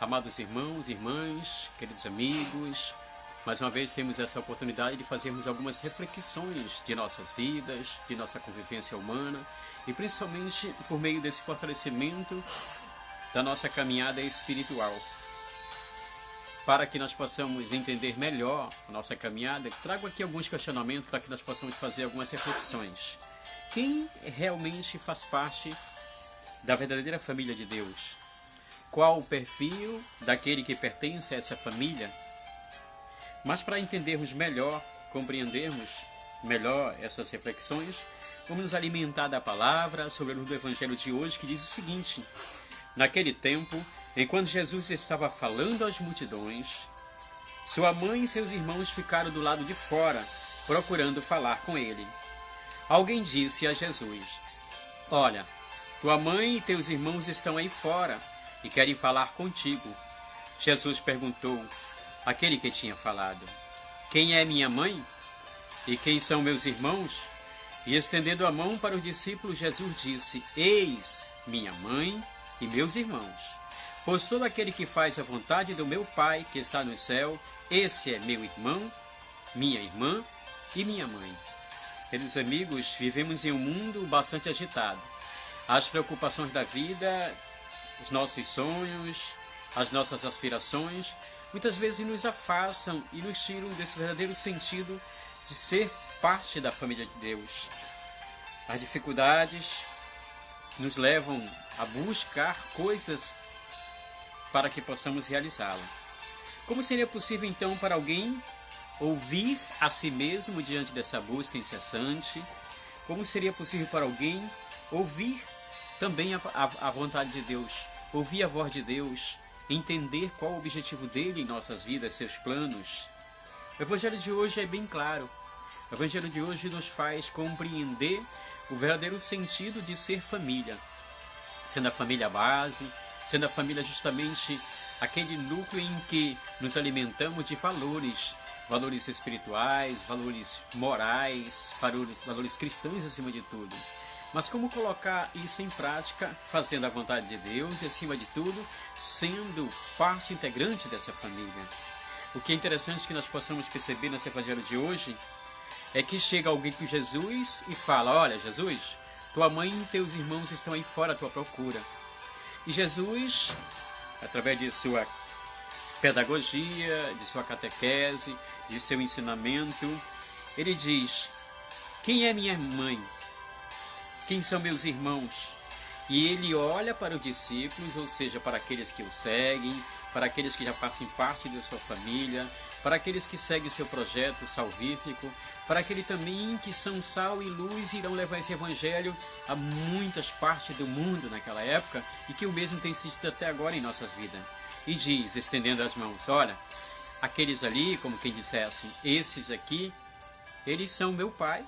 Amados irmãos, irmãs, queridos amigos, mais uma vez temos essa oportunidade de fazermos algumas reflexões de nossas vidas, de nossa convivência humana e principalmente por meio desse fortalecimento da nossa caminhada espiritual. Para que nós possamos entender melhor a nossa caminhada, trago aqui alguns questionamentos para que nós possamos fazer algumas reflexões. Quem realmente faz parte da verdadeira família de Deus? Qual o perfil daquele que pertence a essa família? Mas para entendermos melhor, compreendermos melhor essas reflexões, vamos nos alimentar da palavra sobre a luz do Evangelho de hoje, que diz o seguinte: naquele tempo, enquanto Jesus estava falando às multidões, sua mãe e seus irmãos ficaram do lado de fora, procurando falar com ele. Alguém disse a Jesus: olha, tua mãe e teus irmãos estão aí fora e querem falar contigo. Jesus perguntou àquele que tinha falado: quem é minha mãe? E quem são meus irmãos? E estendendo a mão para os discípulos, Jesus disse: eis minha mãe e meus irmãos. Pois todo aquele que faz a vontade do meu Pai que está no céu, esse é meu irmão, minha irmã e minha mãe. Queridos amigos, vivemos em um mundo bastante agitado. As preocupações da vida, os nossos sonhos, as nossas aspirações, muitas vezes nos afastam e nos tiram desse verdadeiro sentido de ser parte da família de Deus. As dificuldades nos levam a buscar coisas para que possamos realizá-la. Como seria possível então para alguém ouvir a si mesmo diante dessa busca incessante? Como seria possível para alguém ouvir também a vontade de Deus, ouvir a voz de Deus, entender qual o objetivo dele em nossas vidas, seus planos? O Evangelho de hoje é bem claro. O Evangelho de hoje nos faz compreender o verdadeiro sentido de ser família, sendo a família base, sendo a família justamente aquele núcleo em que nos alimentamos de valores espirituais, valores morais, valores cristãos acima de tudo. Mas como colocar isso em prática, fazendo a vontade de Deus e, acima de tudo, sendo parte integrante dessa família? O que é interessante que nós possamos perceber nesse Evangelho de hoje é que chega alguém com Jesus e fala: olha, Jesus, tua mãe e teus irmãos estão aí fora à tua procura. E Jesus, através de sua pedagogia, de sua catequese, de seu ensinamento, ele diz: quem é minha mãe? Quem são meus irmãos? E ele olha para os discípulos, ou seja, para aqueles que o seguem, para aqueles que já fazem parte da sua família, para aqueles que seguem o seu projeto salvífico, para aqueles também que são sal e luz e irão levar esse evangelho a muitas partes do mundo naquela época e que o mesmo tem existido até agora em nossas vidas. E diz, estendendo as mãos: olha, aqueles ali, como quem dissesse, esses aqui, eles são meu pai,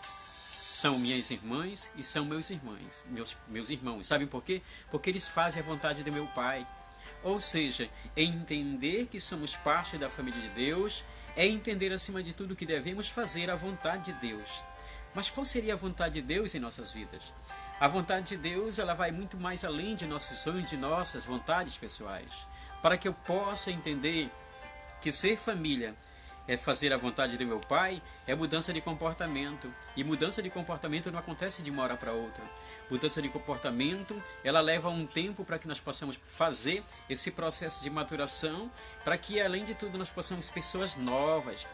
são minhas irmãs e são meus irmãos. Sabem por quê? Porque eles fazem a vontade do meu Pai. Ou seja, entender que somos parte da família de Deus é entender acima de tudo que devemos fazer a vontade de Deus. Mas qual seria a vontade de Deus em nossas vidas? A vontade de Deus, ela vai muito mais além de nossos sonhos, de nossas vontades pessoais. Para que eu possa entender que ser família é fazer a vontade do meu Pai, é mudança de comportamento. E mudança de comportamento não acontece de uma hora para outra. Mudança de comportamento, ela leva um tempo para que nós possamos fazer esse processo de maturação, para que, além de tudo, nós possamos ser pessoas novas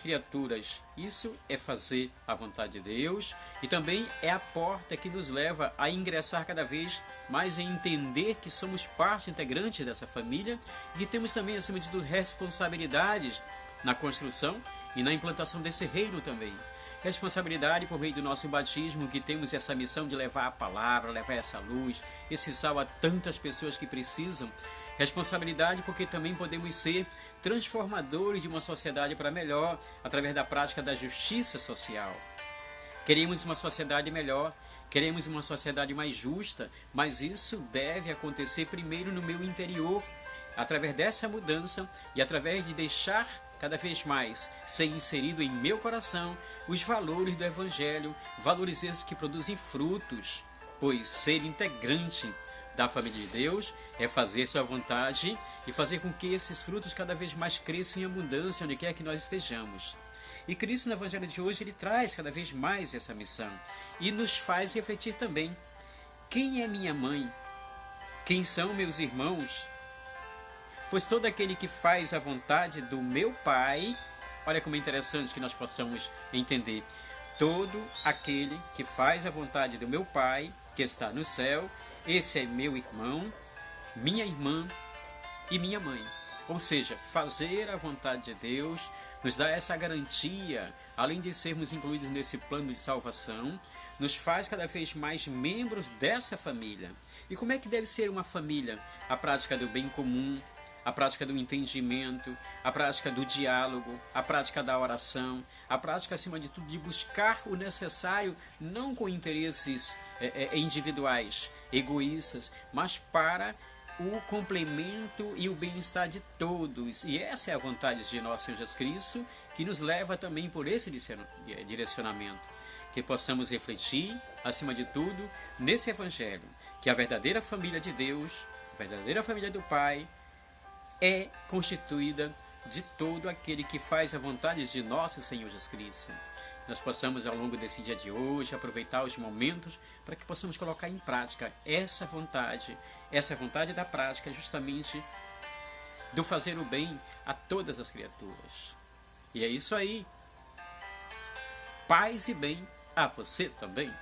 criaturas. Isso é fazer a vontade de Deus e também é a porta que nos leva a ingressar cada vez mais em entender que somos parte integrante dessa família e que temos também, acima de tudo, responsabilidades na construção e na implantação desse reino também. Responsabilidade por meio do nosso batismo, que temos essa missão de levar a palavra, levar essa luz, esse sal a tantas pessoas que precisam. Responsabilidade porque também podemos ser transformadores de uma sociedade para melhor através da prática da justiça social. Queremos uma sociedade melhor, queremos uma sociedade mais justa, mas isso deve acontecer primeiro no meu interior, através dessa mudança e através de deixar cada vez mais ser inserido em meu coração os valores do Evangelho, valores esses que produzem frutos, pois ser integrante da família de Deus é fazer sua vontade e fazer com que esses frutos cada vez mais cresçam em abundância onde quer que nós estejamos. E Cristo, no Evangelho de hoje, ele traz cada vez mais essa missão e nos faz refletir também: quem é minha mãe? Quem são meus irmãos? Pois todo aquele que faz a vontade do meu Pai, olha como é interessante que nós possamos entender, todo aquele que faz a vontade do meu Pai, que está no céu, esse é meu irmão, minha irmã e minha mãe. Ou seja, fazer a vontade de Deus nos dá essa garantia, além de sermos incluídos nesse plano de salvação, nos faz cada vez mais membros dessa família. E como é que deve ser uma família? A prática do bem comum, a prática do entendimento, a prática do diálogo, a prática da oração, a prática, acima de tudo, de buscar o necessário, não com interesses individuais, egoístas, mas para o complemento e o bem-estar de todos. E essa é a vontade de nosso Senhor Jesus Cristo, que nos leva também por esse direcionamento. Que possamos refletir, acima de tudo, nesse Evangelho, que a verdadeira família de Deus, a verdadeira família do Pai, é constituída de todo aquele que faz a vontade de nosso Senhor Jesus Cristo. Nós possamos, ao longo desse dia de hoje, aproveitar os momentos para que possamos colocar em prática essa vontade da prática, justamente do fazer o bem a todas as criaturas. E é isso aí. Paz e bem a você também.